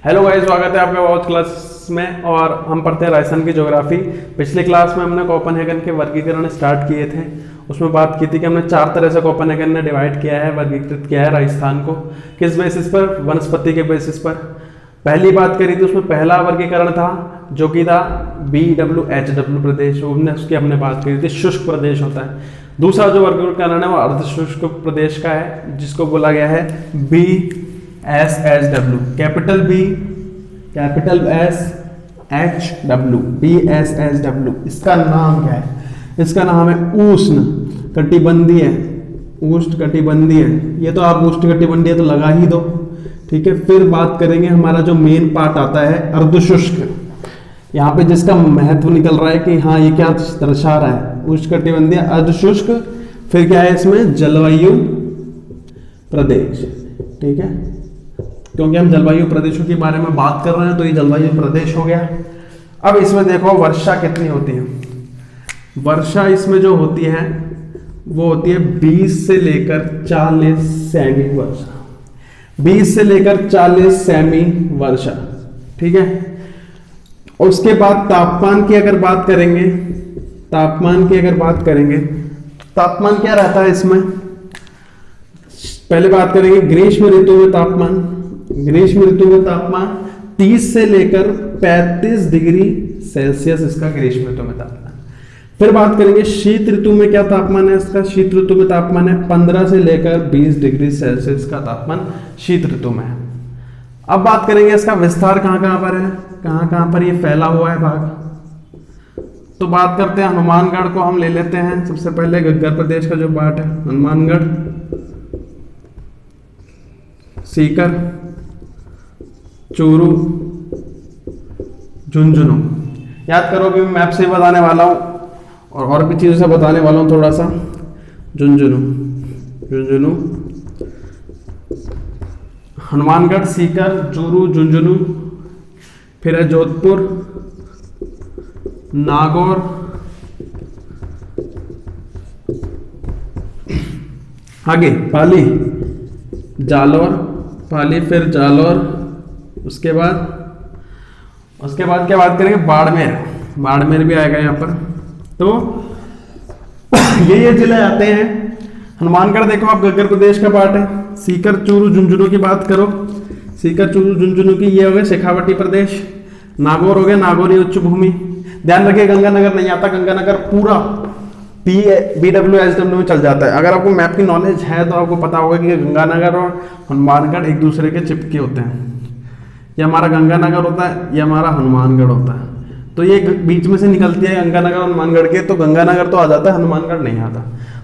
Hello guys, स्वागत है आपका बहुत क्लास में। और हम पढ़ते हैं राजस्थान की ज्योग्राफी। पिछले क्लास में हमने कोपेनहेगन के वर्गीकरण स्टार्ट किए थे। उसमें बात की थी कि हमने 4 तरह से कोपेनहेगन ने डिवाइड किया है, वर्गीकृत किया है राजस्थान को। किस बेसिस पर? वनस्पति के बेसिस पर। पहली बात करी थी, उसमें पहला वर्गीकरण था जो कि था BWHW प्रदेश, उसकी हमने बात करी थी, शुष्क प्रदेश होता है। दूसरा जो वर्गीकरण है वो अर्धशुष्क प्रदेश का है, जिसको बोला गया है BSHW, capital B capital SHW, BSHW। इसका नाम क्या है? इसका नाम है उष्ण कटिबंधीय। उष्ण कटिबंधीय, ये तो आप उष्ण कटिबंधीय तो लगा ही दो, ठीक है। फिर बात करेंगे, हमारा जो मेन पार्ट आता है अर्धशुष्क, यहाँ पे जिसका महत्व निकल रहा है कि हाँ ये क्या दर्शा रहा है, उष्ण कटिबंधीय अर्धशुष्क। फिर क्या है इसमें? जलवायु प्रदेश, ठीक है, क्योंकि हम जलवायु प्रदेशों के बारे में बात कर रहे हैं तो ये जलवायु प्रदेश हो गया। अब इसमें देखो वर्षा कितनी होती है। वर्षा इसमें जो होती है वो होती है 20 से लेकर 40 सेमी वर्षा, 20 से लेकर 40 सेमी वर्षा, ठीक है। उसके बाद तापमान की अगर बात करेंगे, तापमान की अगर बात करेंगे, तापमान क्या रहता है इसमें? पहले बात करेंगे ग्रीष्म ऋतु में तापमान। ग्रीष्म ऋतु में तापमान 30 से लेकर 35 डिग्री सेल्सियस इसका ग्रीष्म ऋतु में तापमान। फिर बात करेंगे शीत ऋतु में क्या तापमान है इसका? शीत ऋतु में तापमान है 15 से लेकर 20 डिग्री सेल्सियस का तापमान शीत ऋतु में है। अब बात करेंगे इसका विस्तार कहाँ कहाँ पर है, कहाँ कहाँ पर ये फैला हुआ है भाग। तो बात करते हैं हनुमानगढ़ को हम ले लेते हैं सबसे पहले, गग्गर प्रदेश का जो पार्ट है, हनुमानगढ़, सीकर, चूरू, झुंझुनू। याद करो कि मैं मैप से बताने वाला हूँ और भी चीज़ों से बताने वाला हूँ थोड़ा सा। झुंझुनू, झुंझुनू, हनुमानगढ़, सीकर, चूरू, झुंझुनू। फिर है जोधपुर, नागौर, आगे पाली, जालौर, पाली, फिर जालौर। उसके बाद क्या बात करेंगे? बाड़मेर, बाड़मेर भी आएगा यहाँ पर। तो ये जिले आते हैं। हनुमानगढ़ देखो आप गग्गर प्रदेश का पार्ट है। सीकर, चूरू, झुंझुनू की बात करो, सीकर, चूरू, झुंझुनू की ये हो गए शेखावटी प्रदेश। नागौर हो गया नागौरी उच्च भूमि। ध्यान रखिए गंगानगर नहीं आता, गंगानगर पूरा BWHW में चल जाता है। अगर आपको मैप की नॉलेज है तो आपको पता होगा कि गंगानगर और हनुमानगढ़ एक दूसरे के चिपके होते हैं। ये हमारा गंगानगर होता है, ये हमारा हनुमानगढ़ होता है। तो ये बीच में से निकलती है गंगानगर और हनुमानगढ़ के, तो गंगानगर तो आ जाता है, हनुमानगढ़ नहीं आता।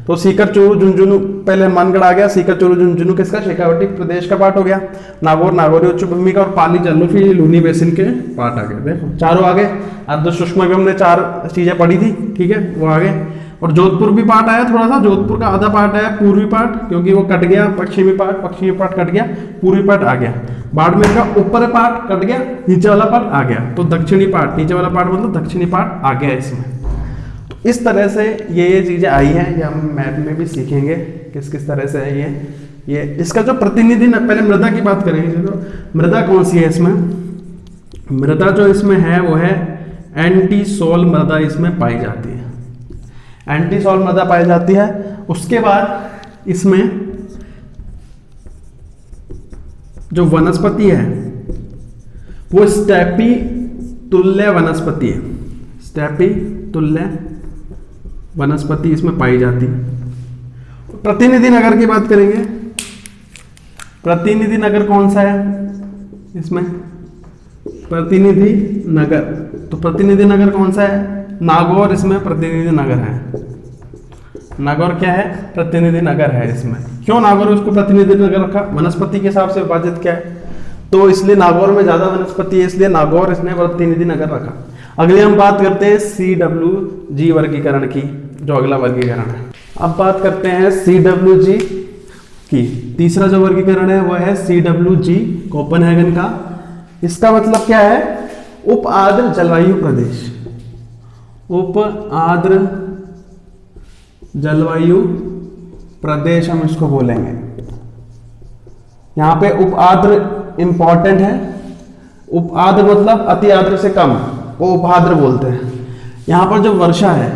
तो सीकर, चूरू, झुंझुनू, पहले हनुमानगढ़ आ गया, सीकर, चूरू, झुंझुनू किसका? शेखावटी प्रदेश का पार्ट हो गया। नागौर नागौरी उच्च भूमि का, और पाली जलोफी लूनी बेसिन के पार्ट आ गए। देखो चारों आ गए। अर्धशुष्क में भी हमने 4 चीजें पढ़ी थी, ठीक है, वो आ गए। और जोधपुर भी पार्ट आया थोड़ा सा, जोधपुर का आधा पार्ट आया, पूर्वी पार्ट, क्योंकि वो कट गया, पश्चिमी पार्ट कट गया, पूर्वी पार्ट आ गया। बाड़मेर का ऊपर पार्ट कट गया, नीचे वाला पार्ट आ गया, तो दक्षिणी पार्ट, नीचे वाला पार्ट मतलब दक्षिणी पार्ट आ गया इसमें। तो इस तरह से ये चीजें आई हैं, ये हम मैप में भी सीखेंगे किस किस तरह से है ये इसका जो प्रतिनिधि। पहले मृदा की बात करेंगे। तो मृदा कौन सी है इसमें? मृदा जो इसमें है वो है एंटीसोल मृदा इसमें पाई जाती है, एंटीसोल मृदा पाई जाती है। उसके बाद इसमें जो वनस्पति है वो स्टेपी तुल्य वनस्पति है, स्टेपी तुल्य वनस्पति इसमें पाई जाती है। प्रतिनिधि नगर की बात करेंगे। प्रतिनिधि नगर कौन सा है इसमें? प्रतिनिधि नगर, तो प्रतिनिधि नगर कौन सा है? नागौर इसमें प्रतिनिधि नगर है। नागौर क्या है? प्रतिनिधि नगर है इसमें। क्यों नागौर उसको प्रतिनिधि नगर रखा? वनस्पति के हिसाब से विभाजित क्या है, तो इसलिए नागौर में ज्यादा वनस्पति है, इसलिए नागौर इसने प्रतिनिधि नगर रखा। अगले हम बात करते हैं CWG वर्गीकरण की, जो अगला वर्गीकरण है। अब बात करते हैं CWG की। तीसरा जो वर्गीकरण है वो है CWG कोपेनहेगन का। इसका मतलब क्या है? उप आर्द्र जलवायु प्रदेश, उप आर्द्र जलवायु प्रदेश हम इसको बोलेंगे। यहां पे उप आर्द्र इंपॉर्टेंट है, उपाद्र मतलब अति आर्द्र से कम, वो उपाद्र बोलते हैं। यहाँ पर जो वर्षा है,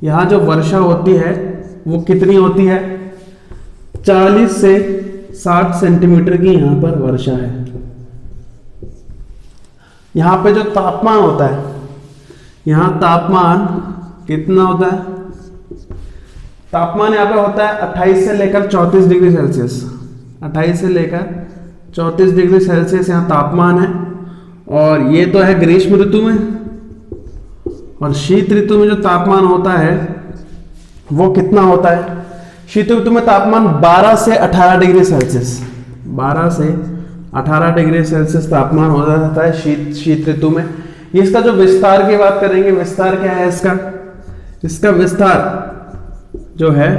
यहाँ जो वर्षा होती है वो कितनी होती है, 40 से 60 सेंटीमीटर की यहाँ पर वर्षा है। यहाँ पे जो तापमान होता है, यहाँ तापमान कितना होता है, तापमान यहाँ पे होता है 28 से लेकर 34 डिग्री सेल्सियस, 28 से लेकर 34 डिग्री सेल्सियस यहाँ तापमान है। और ये तो है ग्रीष्म ऋतु में। और शीत ऋतु में जो तापमान होता है वो कितना होता है, शीत ऋतु में तापमान 12 से 18 डिग्री सेल्सियस, 12 से 18 डिग्री सेल्सियस तापमान हो जाता है शीत ऋतु में। ये इसका जो विस्तार की बात करेंगे, विस्तार क्या है इसका विस्तार जो है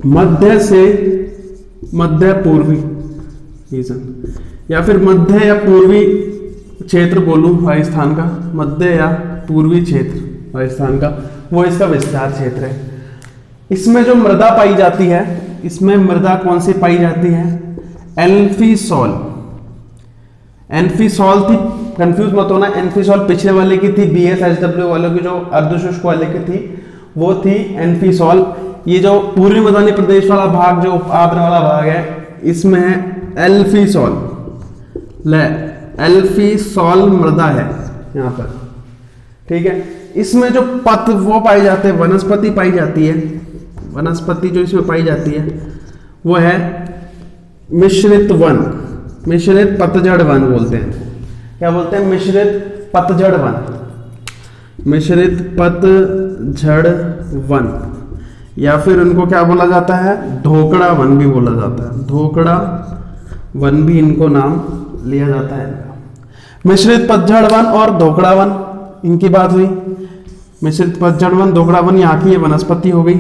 मध्य से मध्य पूर्वी रीजन, या फिर मध्य या पूर्वी क्षेत्र बोलूं राजस्थान का, मध्य या पूर्वी क्षेत्र राजस्थान का, वो इसका विस्तार क्षेत्र है। इसमें जो मृदा पाई जाती है, इसमें मृदा कौन सी पाई जाती है, एल्फीसॉल। एल्फीसॉल थी, कंफ्यूज मत होना, एल्फीसॉल पिछले वाले की थी, BSHW वालों की जो अर्धशुष्क वाले की थी वो थी एल्फीसॉल। ये जो पूर्वी मैदानी प्रदेश वाला भाग, जो आर्द्र वाला भाग है, इसमें है एल्फीसॉल। एल्फीसॉल मृदा है यहाँ पर, ठीक है। इसमें जो पत वो पाए जाते हैं, वनस्पति पाई जाती है, वनस्पति जो इसमें पाई जाती है वो है मिश्रित वन, मिश्रित पतझड़ वन बोलते हैं। क्या बोलते हैं, मिश्रित पतझड़ वन, मिश्रित पतझड़ वन, या फिर उनको क्या बोला जाता है, धोकड़ा वन भी बोला जाता है, धोकड़ा वन भी इनको नाम लिया जाता है। मिश्रित पतझड़ वन और धोकड़ा वन, इनकी बात हुई। मिश्रित पतझड़ वन, धोकड़ा वन यहाँ की ये वनस्पति हो गई।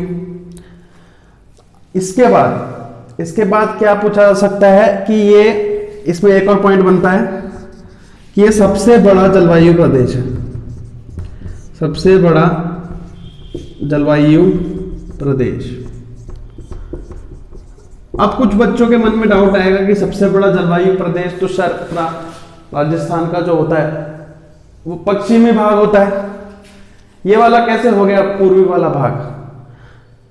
इसके बाद क्या पूछा जा सकता है कि ये, इसमें एक और पॉइंट बनता है कि ये सबसे बड़ा जलवायु प्रदेश है, सबसे बड़ा जलवायु प्रदेश। अब कुछ बच्चों के मन में डाउट आएगा कि सबसे बड़ा जलवायु प्रदेश तो राजस्थान का जो होता है वो पश्चिमी भाग होता है, ये वाला कैसे हो गया पूर्वी वाला भाग?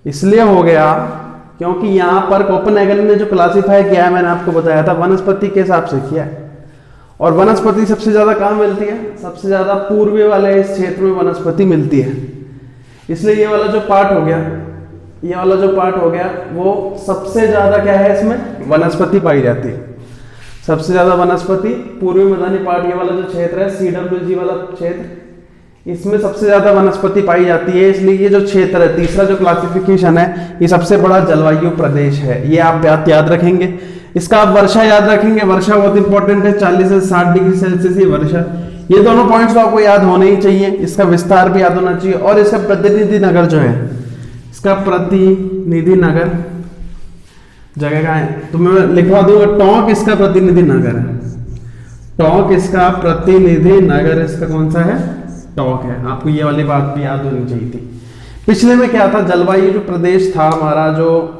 इसलिए हो गया क्योंकि यहां पर कोपेनहेगन ने जो क्लासिफाई किया है, मैंने आपको बताया था, वनस्पति के हिसाब से किया है। और वनस्पति सबसे ज्यादा कहां मिलती है, सबसे ज्यादा पूर्वी वाले इस क्षेत्र में वनस्पति मिलती है। इसलिए ये वाला जो पार्ट हो गया, ये वाला जो पार्ट हो गया वो सबसे ज्यादा क्या है, इसमें वनस्पति पाई जाती है। सबसे ज्यादा वनस्पति पूर्वी मैदानी पार्ट, ये वाला जो क्षेत्र है CWG वाला क्षेत्र, इसमें सबसे ज्यादा वनस्पति पाई जाती है। इसलिए ये जो क्षेत्र है, तीसरा जो क्लासिफिकेशन है, ये सबसे बड़ा जलवायु प्रदेश है। ये आप याद रखेंगे। इसका आप वर्षा याद रखेंगे, वर्षा बहुत इंपॉर्टेंट है, 40 से 60 डिग्री सेल्सियस की वर्षा। ये दोनों पॉइंट्स तो आपको याद होने ही चाहिए। इसका विस्तार भी याद होना चाहिए। और इसका प्रतिनिधि नगर जो है, इसका प्रतिनिधि नगर जगह का है, तो मैं लिखवा दूंगा टोंक इसका प्रतिनिधि नगर है। टोंक इसका प्रतिनिधि नगर, इसका कौन सा है, टोंक है। आपको ये वाली बात भी याद होनी चाहिए थी। पिछले में क्या था, जलवायु जो प्रदेश था हमारा, जो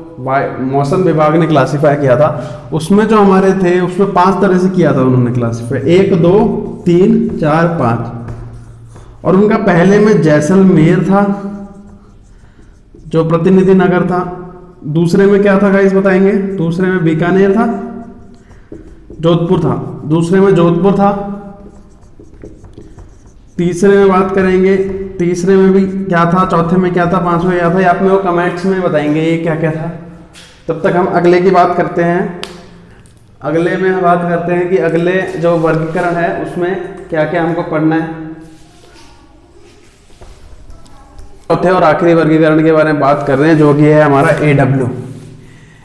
मौसम विभाग ने क्लासिफाई किया था, उसमें जो हमारे थे उसमें 5 तरह से किया था उन्होंने क्लासिफाई, 1 2 3 4 5। और उनका पहले में जैसलमेर था जो प्रतिनिधि नगर था। दूसरे में क्या था गाइस बताएंगे, दूसरे में बीकानेर था, जोधपुर था, दूसरे में जोधपुर था। तीसरे में बात करेंगे, तीसरे में भी क्या था, चौथे में क्या था, पांचवें क्या था, ये आप मेरे को कमेंट्स में बताएंगे ये क्या क्या था। तब तक हम अगले की बात करते हैं। अगले में हम बात करते हैं कि अगले जो वर्गीकरण है उसमें क्या क्या हमको पढ़ना है। चौथे और आखिरी वर्गीकरण के बारे में बात कर रहे हैं, जो कि है हमारा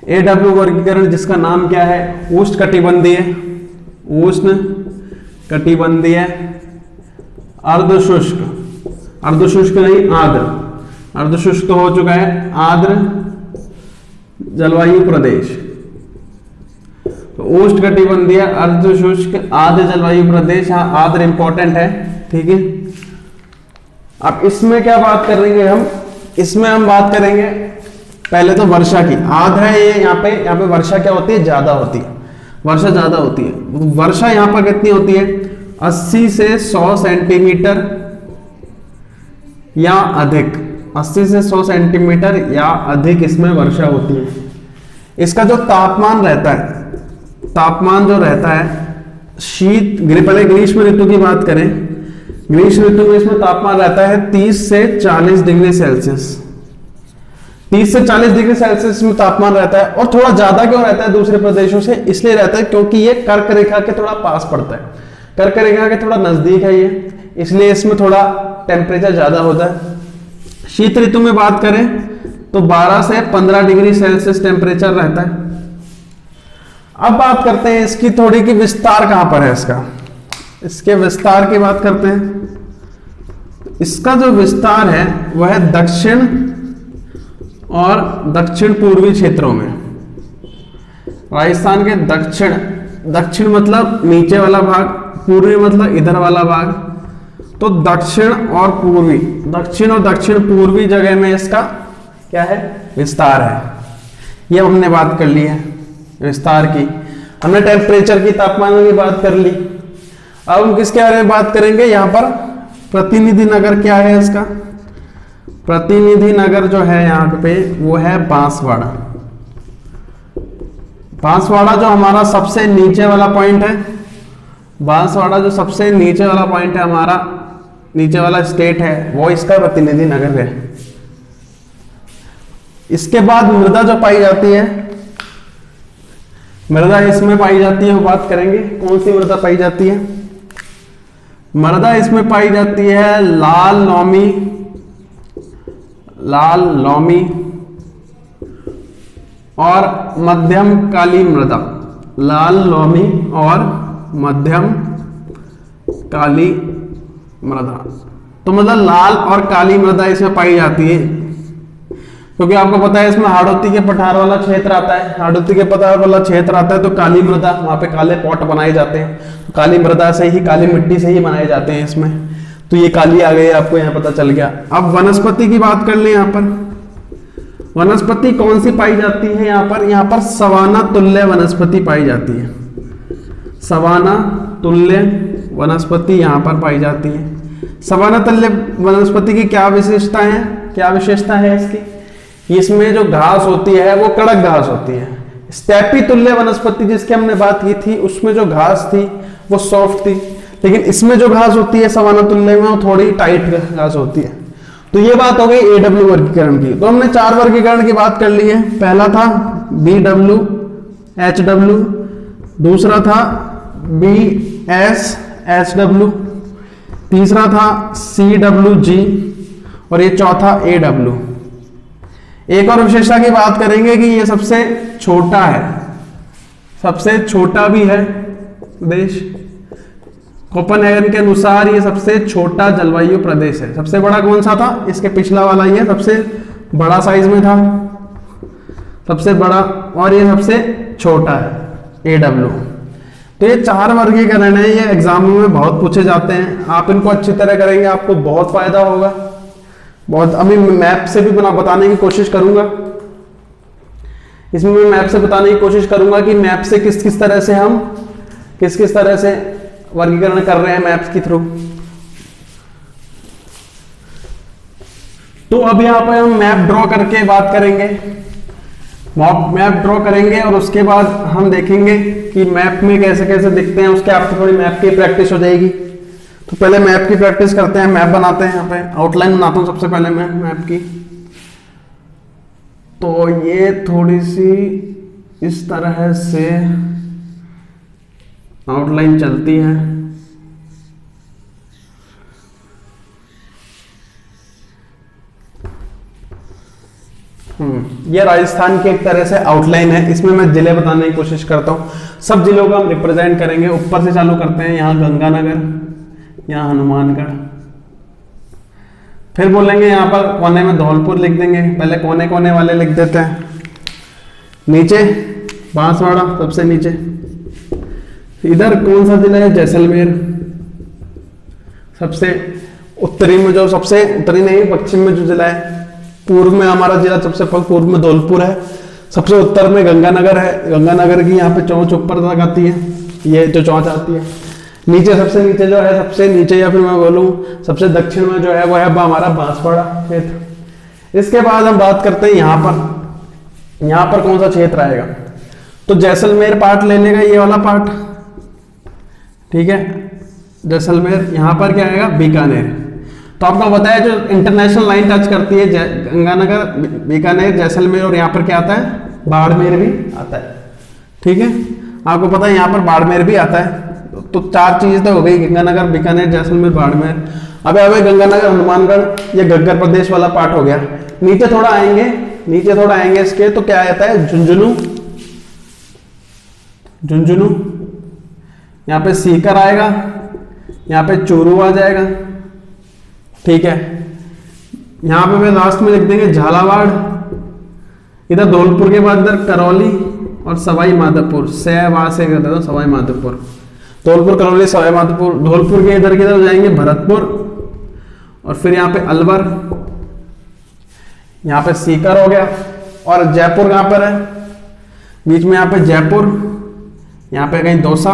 AW वर्गीकरण, जिसका नाम क्या है, उष्णकटिबंधीय, उष्ण कटिबंधीय अर्धशुष्क, अर्धशुष्क नहीं आर्द्र, अर्धशुष्क तो हो चुका है, आर्द्र जलवायु प्रदेश। तो उष्णकटिबंधीय अर्धशुष्क आर्द्र जलवायु प्रदेश, हाँ आर्द्र इंपॉर्टेंट है, ठीक है। अब इसमें क्या बात करेंगे हम, इसमें हम बात करेंगे पहले तो वर्षा की। आर्द्र है ये, यहाँ पे वर्षा क्या होती है, ज्यादा होती है। वर्षा ज्यादा होती है। वर्षा यहाँ पर कितनी होती है, 80 से 100 सेंटीमीटर या अधिक, 80 से 100 सेंटीमीटर या अधिक इसमें वर्षा होती है। इसका जो तापमान रहता है, तापमान जो रहता है पहले ग्रीष्म ऋतु की बात करें, ग्रीष्म ऋतु में इसमें तापमान रहता है 30 से 40 डिग्री सेल्सियस, 30 से 40 डिग्री सेल्सियस में तापमान रहता है। और थोड़ा ज्यादा क्यों रहता है दूसरे प्रदेशों से, इसलिए रहता है क्योंकि ये कर्क रेखा के थोड़ा पास पड़ता है, कर्क रेखा के थोड़ा नजदीक है ये, इसलिए इसमें थोड़ा टेम्परेचर ज्यादा होता है। शीत ऋतु में बात करें तो 12 से 15 डिग्री सेल्सियस टेम्परेचर रहता है। अब बात करते हैं इसकी थोड़ी कि विस्तार कहां पर है इसका, इसके विस्तार की बात करते हैं। इसका जो विस्तार है वह दक्षिण और दक्षिण पूर्वी क्षेत्रों में, राजस्थान के दक्षिण, दक्षिण मतलब नीचे वाला भाग, पूर्वी मतलब इधर वाला भाग, तो दक्षिण और पूर्वी, दक्षिण और दक्षिण पूर्वी जगह में इसका क्या है, विस्तार है। ये हमने बात कर ली है विस्तार की, हमने टेम्परेचर की, तापमान की बात कर ली। अब हम किसके बारे में बात करेंगे, यहां पर प्रतिनिधि नगर क्या है इसका, प्रतिनिधि नगर जो है यहाँ पे वो है बांसवाड़ा। बांसवाड़ा जो हमारा सबसे नीचे वाला पॉइंट है, बांसवाड़ा जो सबसे नीचे वाला पॉइंट है हमारा, नीचे वाला स्टेट है, वो इसका प्रतिनिधि नगर है। इसके बाद मृदा जो पाई जाती है, मृदा इसमें पाई जाती है, वो बात करेंगे कौन सी मृदा पाई जाती है। मृदा इसमें पाई जाती है लाल लोमी, लाल लोमी और मध्यम काली मृदा, लाल लोमी और मध्यम काली मृदा। तो मतलब लाल और काली मृदा इसमें पाई जाती है, क्योंकि आपको पता है इसमें हाड़ौती के पठार वाला क्षेत्र आता है, हाड़ौती के पठार वाला क्षेत्र आता है, तो काली मृदा, वहां पे काले पॉट बनाए जाते हैं, काली मृदा से ही, काली मिट्टी से ही बनाए जाते हैं इसमें, तो ये काली आ गई, आपको यहाँ पता चल गया। अब वनस्पति की बात कर ले, यहाँ पर वनस्पति कौन सी पाई जाती है, यहाँ पर सवाना तुल्य वनस्पति पाई जाती है, सवाना तुल्य वनस्पति यहाँ पर पाई जाती है। सवाना तुल्य वनस्पति की क्या विशेषता है, क्या विशेषता है इसकी, इसमें जो घास होती है वो कड़क घास होती है। स्टेपी तुल्य वनस्पति जिसकी हमने बात की थी, उसमें जो घास थी वो सॉफ्ट थी, लेकिन इसमें जो घास होती है सवाना तुल्य में वो थोड़ी टाइट घास होती है। तो ये बात हो गई एडब्ल्यू वर्गीकरण की। तो हमने 4 वर्गीकरण की बात कर ली है। पहला था BW HW, दूसरा था BS HW, तीसरा था CWG और ये चौथा AW। एक और विशेषता की बात करेंगे कि ये सबसे छोटा है, सबसे छोटा भी है देश, कोपेनहेगन के अनुसार ये सबसे छोटा जलवायु प्रदेश है। सबसे बड़ा कौन सा था, इसके पिछला वाला ये सबसे बड़ा साइज में था, सबसे बड़ा, और ये सबसे छोटा है AW। तो ये 4 वर्गीकरण है, ये एग्जामों में बहुत पूछे जाते हैं। आप इनको अच्छी तरह करेंगे आपको बहुत फायदा होगा, बहुत। अभी मैप से भी बताने की कोशिश करूंगा, इसमें मैं मैप से बताने की कोशिश करूंगा कि मैप से किस किस तरह से हम किस तरह से वर्गीकरण कर रहे हैं मैप्स के थ्रू। तो अब यहां पर हम मैप ड्रॉ करके बात करेंगे, मैप ड्रॉ करेंगे और उसके बाद हम देखेंगे कि मैप में कैसे कैसे दिखते हैं, उसके आपको थोड़ी मैप की प्रैक्टिस हो जाएगी। तो पहले मैप की प्रैक्टिस करते हैं, मैप बनाते हैं। यहाँ पे आउटलाइन बनाता हूँ सबसे पहले मैं मैप की। तो ये थोड़ी सी इस तरह से आउटलाइन चलती है। ये राजस्थान की एक तरह से आउटलाइन है। इसमें मैं जिले बताने की कोशिश करता हूँ, सब जिलों का हम रिप्रेजेंट करेंगे। ऊपर से चालू करते हैं, यहाँ गंगानगर, यहाँ हनुमानगढ़, फिर बोलेंगे यहाँ पर कोने में धौलपुर लिख देंगे, पहले कोने कोने वाले लिख देते हैं। नीचे बांसवाड़ा सबसे नीचे, इधर कौन सा जिला है, जैसलमेर। सबसे उत्तरी में जो, सबसे उत्तरी नहीं पश्चिम में जो जिला है, पूर्व में हमारा जिला सबसे पूर्व में धौलपुर है, सबसे उत्तर में गंगानगर है, गंगानगर की यहाँ पे चौंच ऊपर तक आती है, ये जो चौंच आती है। नीचे सबसे नीचे जो है, सबसे नीचे या फिर मैं बोलूँ सबसे दक्षिण में जो है वो है हमारा बांसवाड़ा क्षेत्र। इसके बाद हम बात करते हैं यहाँ पर कौन सा क्षेत्र आएगा, तो जैसलमेर पार्ट ले लेगा, ये वाला पार्ट, ठीक है। जैसलमेर, यहाँ पर क्या आएगा, बीकानेर। तो आपको बताया जो इंटरनेशनल लाइन टच करती है गंगानगर, बीकानेर, जैसलमेर, और यहाँ पर क्या आता है, बाड़मेर भी आता है, ठीक है। आपको पता है यहाँ पर बाड़मेर भी आता है। तो 4 चीज तो हो गई, गंगानगर, बीकानेर, जैसलमेर, बाड़मेर। अब गंगानगर, हनुमानगढ़, ये घग्गर प्रदेश वाला पार्ट हो गया। नीचे थोड़ा आएंगे इसके, तो क्या आता है, झुंझुनू, यहाँ पे सीकर आएगा, यहाँ पे चूरू आ जाएगा, ठीक है। यहाँ पे मैं लास्ट में लिख देंगे झालावाड़, इधर धौलपुर के बाद इधर करौली और सवाई माधोपुर, से कर देता हूं, सवाई माधोपुर, धौलपुर, करौली, सवाई माधोपुर। धौलपुर के इधर किधर जाएंगे, भरतपुर, और फिर यहाँ पे अलवर, यहाँ पे सीकर हो गया, और जयपुर कहाँ पर है, बीच में यहाँ पे जयपुर, यहाँ पे कहीं दौसा।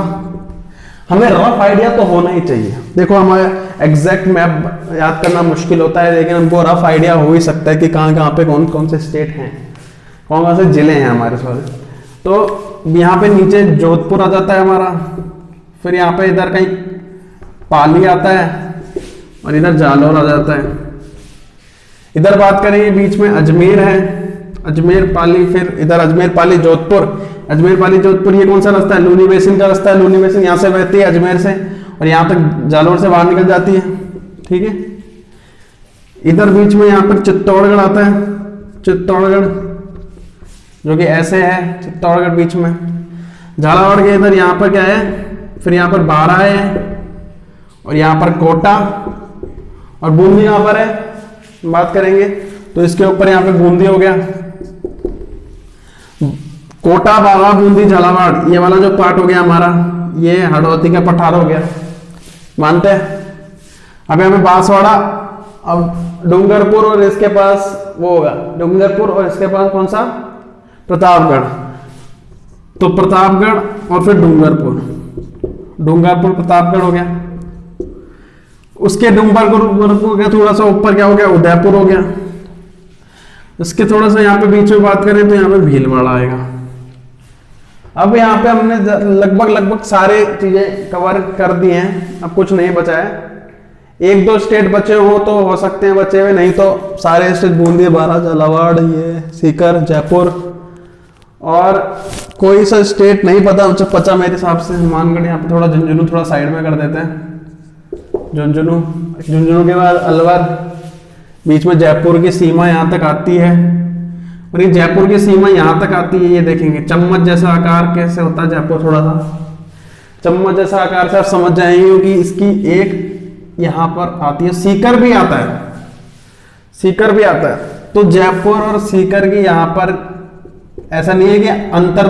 हमें रफ आइडिया तो होना ही चाहिए। देखो हमारे एग्जैक्ट मैप याद करना मुश्किल होता है, लेकिन हमको रफ आइडिया हो ही सकता है कि कहाँ पे कौन कौन से स्टेट हैं, कौन कौन से जिले हैं हमारे सारे। तो यहाँ पे नीचे जोधपुर आ जाता है हमारा, फिर यहाँ पे इधर कहीं पाली आता है, और इधर जालौर आ जाता है। इधर बात करेंगे बीच में अजमेर है, अजमेर पाली, फिर इधर अजमेर पाली जोधपुर, अजमेर पाली जोधपुर। ये कौन सा रास्ता है, लूनी बेसिन का रास्ता है। लूनी बेसिन यहाँ से बहती है अजमेर से, और यहाँ तक जालौर से बाहर निकल जाती है, ठीक है। इधर बीच में यहाँ पर चित्तौड़गढ़ आता है, चित्तौड़गढ़ जो कि ऐसे है, चित्तौड़गढ़ बीच में। झालावाड़ के इधर यहाँ पर क्या है, फिर यहाँ पर बारा है, और यहाँ पर कोटा, और बूंदी यहाँ पर है, बात करेंगे तो इसके ऊपर यहाँ पे बूंदी हो गया। कोटा, बारा, बूंदी, झालावाड़, ये वाला जो पार्ट हो गया हमारा, ये हड़ौती का पठार हो गया, मानते हैं। अब हमें बांसवाड़ा, अब डूंगरपुर, और इसके पास वो होगा डूंगरपुर, और इसके पास कौन सा, प्रतापगढ़। तो प्रतापगढ़ और फिर डूंगरपुर प्रतापगढ़ हो गया। उसके डूंगरपुर का थोड़ा सा ऊपर क्या हो गया, उदयपुर हो गया। इसके थोड़ा सा यहाँ पे बीच में बात करें तो यहाँ पे भीलवाड़ा आएगा। अब यहाँ पे हमने लगभग सारे चीजें कवर कर दी हैं, अब कुछ नहीं बचा है। 1-2 स्टेट बचे हो तो हो सकते हैं बचे हुए, नहीं तो सारे स्टेट बूंदी, बारा, झालावाड़, ये सीकर, जयपुर, और कोई सा स्टेट नहीं पता मेरे हिसाब से। हनुमानगढ़, यहाँ पे थोड़ा झुंझुनू थोड़ा साइड में कर देते हैं, झुंझुनू के बाद अलवर, बीच में जयपुर की सीमा यहाँ तक आती है, और ये जयपुर की सीमा यहाँ तक आती है। ये देखेंगे चम्मच जैसा आकार कैसे होता है जयपुर, थोड़ा सा चम्मच जैसा आकार से आप समझ जाएंगे, क्योंकि इसकी एक यहाँ पर आती है, सीकर भी आता है। तो जयपुर और सीकर की यहाँ पर ऐसा नहीं है कि अंतर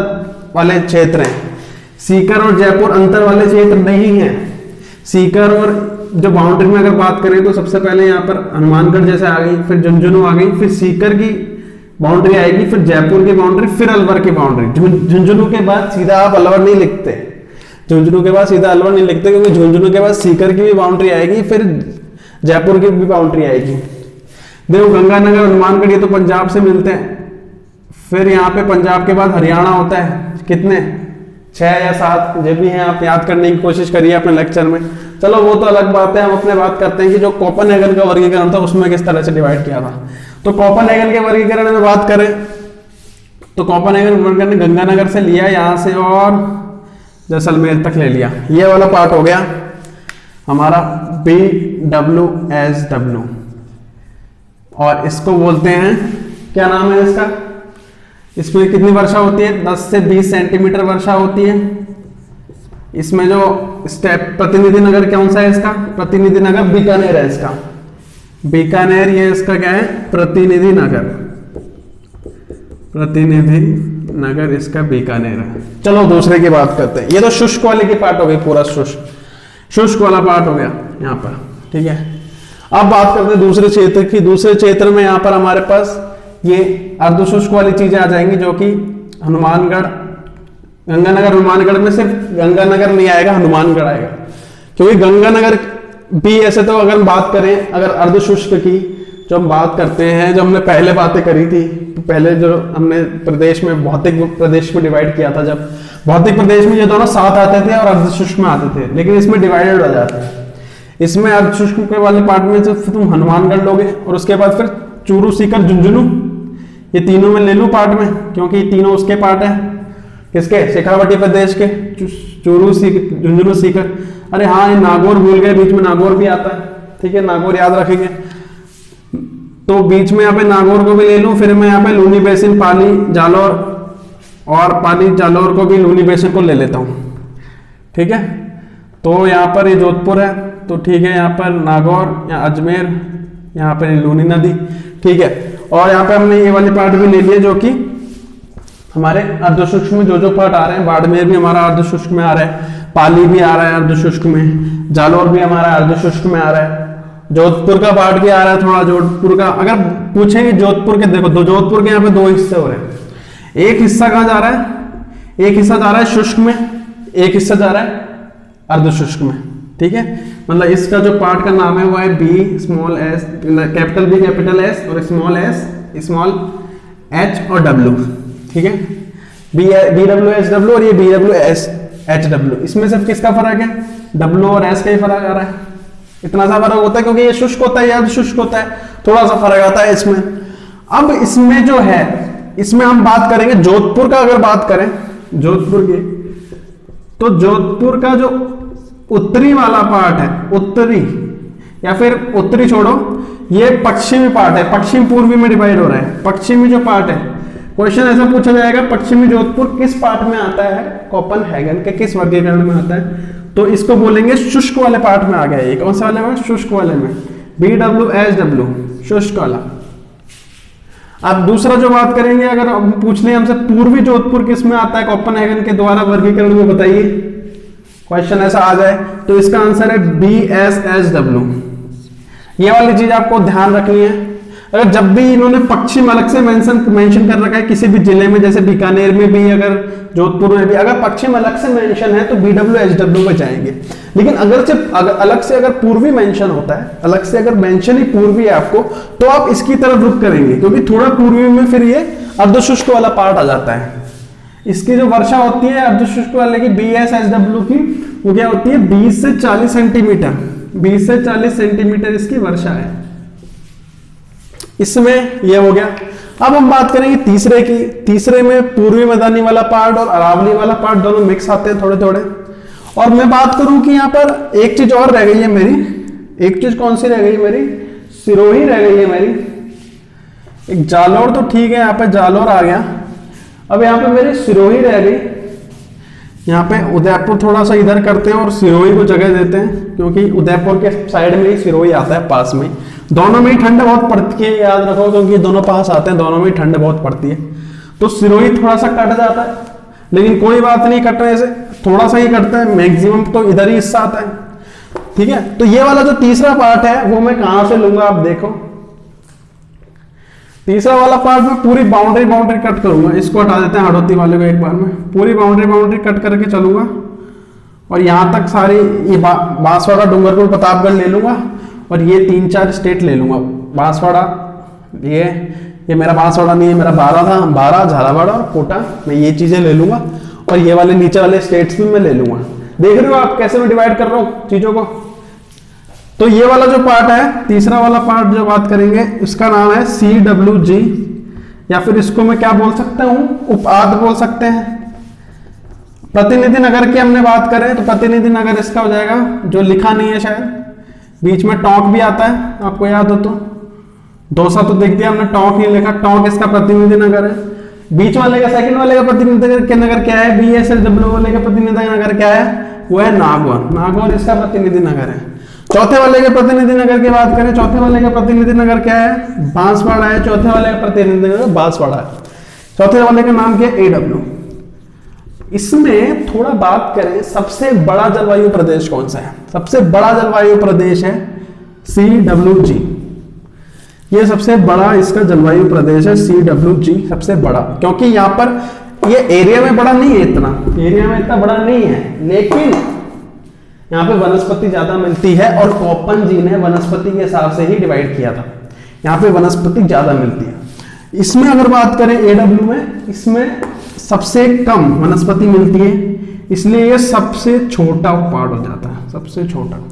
वाले क्षेत्र हैं, सीकर और जयपुर अंतर वाले क्षेत्र नहीं है। सीकर और जो बाउंड्री में अगर बात करें तो सबसे पहले यहाँ पर हनुमानगढ़ जैसे आ गई, फिर झुंझुनू आ गई, फिर सीकर की बाउंड्री आएगी, फिर जयपुर की बाउंड्री, फिर अलवर की बाउंड्री। झुंझुनू के बाद सीधा आप अलवर नहीं लिखते, क्योंकि झुंझुनू के बाद सीकर की भी बाउंड्री आएगी, फिर जयपुर की भी बाउंड्री आएगी। देखो गंगानगर, हनुमानगढ़, ये तो पंजाब से मिलते हैं। फिर यहाँ पे पंजाब के बाद हरियाणा होता है, कितने 6 या 7 जो भी हैं, आप याद करने की कोशिश करिए अपने लेक्चर में। चलो वो तो अलग बात है, हम अपने बात करते हैं कि जो कोपेनहेगन का वर्गीकरण था उसमें किस तरह से डिवाइड किया था। तो कोपेनहेगन के वर्गीकरण में बात करें तो कोपेनहेगन वर्गीकरण ने गंगानगर से लिया, यहाँ से और जैसलमेर तक ले लिया। ये वाला पार्ट हो गया हमारा BWSW, और इसको बोलते हैं, क्या नाम है इसका, इसमें कितनी वर्षा होती है, 10 से 20 सेंटीमीटर वर्षा होती है। इसमें जो स्टेप प्रतिनिधि नगर कौन सा है इसका, प्रतिनिधि नगर बीकानेर है इसका, बीकानेर, ये इसका क्या है, प्रतिनिधि नगर इसका बीकानेर है। चलो दूसरे की बात करते हैं। ये तो शुष्क वाले की पार्ट हो गई, पूरा शुष्क वाला पार्ट हो गया यहाँ पर, ठीक है। अब बात करते हैं दूसरे क्षेत्र की। दूसरे क्षेत्र में यहाँ पर हमारे पास ये अर्धशुष्क वाली चीजें आ जाएंगी, जो कि हनुमानगढ़, गंगानगर, हनुमानगढ़ में सिर्फ गंगानगर नहीं आएगा, हनुमानगढ़ आएगा, क्योंकि गंगानगर भी ऐसे तो अगर हम बात करें अगर अर्धशुष्क की, जो हम बात करते हैं, जो हमने पहले बातें करी थी, तो पहले जो हमने प्रदेश में भौतिक प्रदेश में डिवाइड किया था, जब भौतिक प्रदेश में ये दोनों साथ आते थे और अर्धशुष्क में आते थे, लेकिन इसमें डिवाइडेड हो जाते हैं। इसमें अर्धशुष्क के वाले पार्ट में तो तुम हनुमानगढ़ लोगे, और उसके बाद फिर चूरू, सीकर, झुंझुनू, ये तीनों में ले लूं पार्ट में, क्योंकि तीनों उसके पार्ट है, किसके, शेखावटी प्रदेश के, चूरू, झुंझुनू, सीकर। अरे हाँ, ये नागौर भूल गए, बीच में नागौर भी आता है, ठीक है, नागौर याद रखेंगे। तो बीच में यहाँ पे नागौर को भी ले लूं, फिर मैं यहाँ पे लूनी बेसिन, पाली, जालौर, और पाली जालौर को भी, लूनी बेसिन को ले लेता हूँ, ठीक है। तो यहाँ पर ये जोधपुर है, तो ठीक है, यहाँ पर नागौर या अजमेर, यहाँ पर लूनी नदी, ठीक है। और यहाँ पे हमने ये वाले पार्ट भी ले लिए, जो कि हमारे अर्धशुष्क में जो पार्ट आ रहे हैं, बाड़मेर भी हमारा अर्धशुष्क में आ रहा है, पाली भी आ रहा है अर्धशुष्क में, जालौर भी हमारा अर्धशुष्क में आ रहा है, जोधपुर का पार्ट भी आ रहा है थोड़ा, जोधपुर का अगर पूछेंगे जोधपुर के, देखो तो जोधपुर के यहाँ पे दो हिस्से हो रहे हैं, एक हिस्सा कहाँ जा रहा है, एक हिस्सा जा रहा है शुष्क में, एक हिस्सा जा रहा है अर्धशुष्क में, ठीक है। मतलब इसका जो पार्ट का नाम है वो है B small S, capital B capital S, और स्मॉल एस स्मॉल एच और डब्ल्यू, ठीक है, बी डब्ल्यू एच डब्ल्यू, और ये B W S H W. इसमें सिर्फ किसका फर्क है, डब्ल्यू और एस का ही फर्क आ रहा है, इतना सा फर्क होता है, क्योंकि ये शुष्क होता है, या शुष्क होता है, थोड़ा सा फर्क आता है इसमें। अब इसमें जो है, इसमें हम बात करेंगे जोधपुर का, अगर बात करें जोधपुर की, तो जोधपुर का जो उत्तरी वाला पार्ट है, उत्तरी या फिर उत्तरी छोड़ो, ये पश्चिमी पार्ट है, पश्चिम पूर्वी में डिवाइड हो रहा है, पश्चिमी जो पार्ट है, क्वेश्चन ऐसा पूछा जाएगा, पश्चिमी जोधपुर किस पार्ट में आता है, कोपेनहेगन के किस वर्गीकरण में आता है, तो इसको बोलेंगे शुष्क वाले पार्ट में आ गया, ये कौन सा वाले में, शुष्क वाले में, बी डब्ल्यू एच डब्ल्यू, शुष्क वाला। अब दूसरा जो बात करेंगे, अगर पूछ लें हमसे पूर्वी जोधपुर किस में आता है, कोपेनहेगन के द्वारा वर्गीकरण में बताइए, क्वेश्चन ऐसा आ जाए, तो इसका आंसर है बी एस एच डब्ल्यू। ये वाली चीज आपको ध्यान रखनी है। अगर जब भी इन्होंने पश्चिम अलग से मेंशन कर रखा है किसी भी जिले में, जैसे बीकानेर में भी, अगर जोधपुर में भी अगर पश्चिम अलग से मेंशन है, तो बी डब्ल्यू एच डब्ल्यू पे जाएंगे। लेकिन अगर सिर्फ अलग से अगर पूर्वी मेंशन होता है, अलग से अगर मेंशन ही पूर्वी है आपको, तो आप इसकी तरफ रुख करेंगे, क्योंकि थोड़ा पूर्वी में फिर ये अर्धशुष्क वाला पार्ट आ जाता है। इसकी जो वर्षा होती है अर्धशुष्क वाले की, बी एस एच डब्ल्यू की, वो क्या होती है, 20 से 40 सेंटीमीटर, 20 से 40 सेंटीमीटर इसकी वर्षा है। इसमें ये हो गया। अब हम बात करेंगे तीसरे की। तीसरे में पूर्वी मैदानी वाला पार्ट और अरावली वाला पार्ट दोनों मिक्स आते हैं थोड़े थोड़े। और मैं बात करूं कि यहाँ पर एक चीज और रह गई है मेरी, एक चीज कौन सी रह गई मेरी, सिरोही रह गई है मेरी। एक जालौर तो ठीक है, यहाँ पे जालौर आ गया। अब यहाँ पे मेरी सिरोही रह गई। यहाँ पे उदयपुर थोड़ा सा इधर करते हैं और सिरोही को जगह देते हैं, क्योंकि उदयपुर के साइड में ही सिरोही आता है, पास में। दोनों में ही ठंड बहुत पड़ती है, याद रखो, क्योंकि दोनों पास आते हैं, दोनों में ही ठंड बहुत पड़ती है। तो सिरोही थोड़ा सा कट जाता है, लेकिन कोई बात नहीं, कटने से थोड़ा सा ही कटता है, मैक्सिमम तो इधर ही हिस्सा आता है। ठीक है, तो ये वाला जो तीसरा पार्ट है वो मैं कहां से लूंगा, आप देखो। तीसरा वाला पार्ट में पूरी बाउंड्री कट करूंगा। इसको हटा देते हैं, हड़ौती वाले को एक बार में। पूरी बाउंड्री कट करके चलूंगा और यहां तक सारी ये बांसवाड़ा, डूंगरपुर, प्रतापगढ़ ले लूंगा और ये 3-4 स्टेट ले लूंगा। बांसवाड़ा, ये मेरा बांसवाड़ा नहीं है, मेरा बारा था, बारा, झालावाड़ और कोटा, मैं ये चीजें ले लूंगा और ये वाले नीचे वाले स्टेट्स भी मैं ले लूंगा। देख रहे हो आप कैसे मैं डिवाइड कर रहा हूं चीजों को। तो ये वाला जो पार्ट है, तीसरा वाला पार्ट जो बात करेंगे, इसका नाम है CWG, या फिर इसको मैं क्या बोल सकता हूं, उपाध बोल सकते हैं। प्रतिनिधि नगर की हमने बात करें तो प्रतिनिधि नगर इसका हो जाएगा, जो लिखा नहीं है शायद, बीच में टोंक भी आता है, आपको याद हो तो। दौसा तो देख दिया हमने, टोंक नहीं लिखा, टोंक इसका प्रतिनिधि नगर है। बीच वाले का, सेकंड वाले का प्रतिनिधि नगर क्या है, BSLW वाले का प्रतिनिधि नगर क्या है, वो है नागौर। नागौर इसका प्रतिनिधि नगर है। चौथे वाले के प्रतिनिधि नगर की बात करें, चौथे वाले का प्रतिनिधि नगर क्या है, बांसवाड़ा है। चौथे वाले का प्रतिनिधि नगर बांसवाड़ा है। चौथे वाले का नाम क्या है, AW। इसमें थोड़ा बात करें, सबसे बड़ा जलवायु प्रदेश कौन सा है, सबसे बड़ा जलवायु प्रदेश है CWG। ये सबसे बड़ा इसका जलवायु प्रदेश है CWG, सबसे बड़ा, क्योंकि यहाँ पर ये एरिया में बड़ा नहीं है, एरिया में इतना बड़ा नहीं है, लेकिन यहाँ पे वनस्पति ज्यादा मिलती है, और कोपन जी ने वनस्पति के हिसाब से ही डिवाइड किया था, यहाँ पे वनस्पति ज्यादा मिलती है। इसमें अगर बात करें AW में, इसमें सबसे कम वनस्पति मिलती है, इसलिए ये सबसे छोटा पार्ट हो जाता है, सबसे छोटा।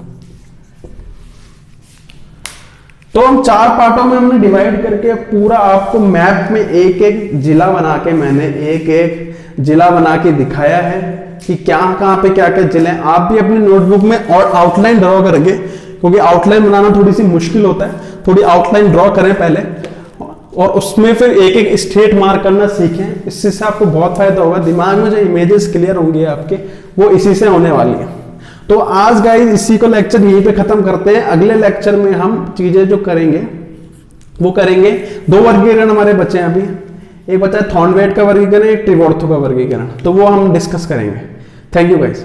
तो हम 4 पार्टों में हमने डिवाइड करके पूरा आपको मैप में एक एक जिला बना के, मैंने एक एक जिला बना के दिखाया है कि क्या कहां पे क्या क्या जिले। आप भी अपनी नोटबुक में और आउटलाइन ड्रॉ करके, क्योंकि आउटलाइन बनाना थोड़ी सी मुश्किल होता है, थोड़ी आउटलाइन ड्रॉ करें पहले, और उसमें फिर एक एक स्ट्रेट मार्क करना सीखें। इससे आपको बहुत फायदा होगा, दिमाग में जो इमेजेस क्लियर होंगे आपके, वो इसी से होने वाली है। तो आज गाइस इसी को लेक्चर यहीं पे खत्म करते हैं। अगले लेक्चर में हम चीजें जो करेंगे वो करेंगे, 2 वर्गीकरण हमारे बचे हैं अभी, एक बचा है थॉर्नवेट का वर्गीकरण, एक ट्रिबोर्थो का वर्गीकरण, तो वो हम डिस्कस करेंगे। Thank you guys.